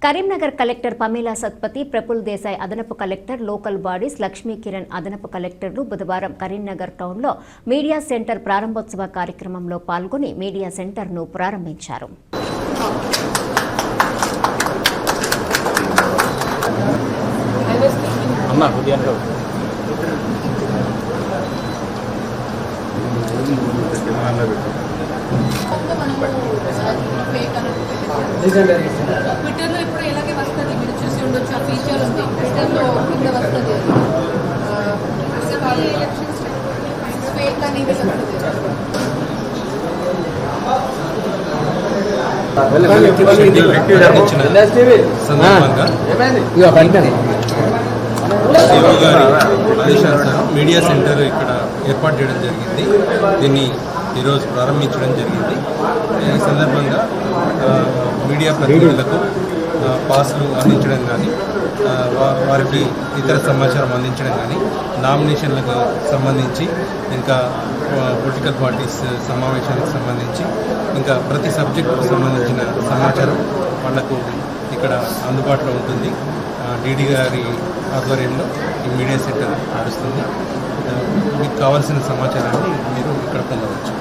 Karimnagar collector పమీలా Satpathy, Praful Desai అదనపు collector, local bodies, Lakshmi Kiran అదనపు కలెక్టర్లు బుధవారం కరీంనగర్ టౌన్లో మీడియా సెంటర్ ప్రారంభోత్సవ కార్యక్రమంలో పాల్గొని మీడియా సెంటర్ను ప్రారంభించారు. ట్విట్టర్లో ఇప్పుడు ఇలాగే వస్తుంది, మీరు చూసి ఉండొచ్చు. ఆ ఫీచర్ ఉంది ట్విట్టర్లో కింద వస్తుంది. ఎలక్షన్స్ ఫేక్ అనేది మీడియా సెంటర్ ఇక్కడ ఏర్పాటు చేయడం జరిగింది. దీన్ని ఈరోజు ప్రారంభించడం జరిగింది. ఈ సందర్భంగా మీడియా ప్రతినిధులకు పాస్లు అందించడం కానీ, వారికి ఇతర సమాచారం అందించడం కానీ, నామినేషన్లకు సంబంధించి, ఇంకా పొలిటికల్ పార్టీస్ సమావేశానికి సంబంధించి, ఇంకా ప్రతి సబ్జెక్టుకు సంబంధించిన సమాచారం వాళ్లకు ఇక్కడ అందుబాటులో ఉంటుంది. డీడీ గారి ఆధ్వర్యంలో ఈ మీడియా సెంటర్ నడుస్తుంది. మీకు కావాల్సిన సమాచారాన్ని మీరు ఇక్కడ పొందవచ్చు.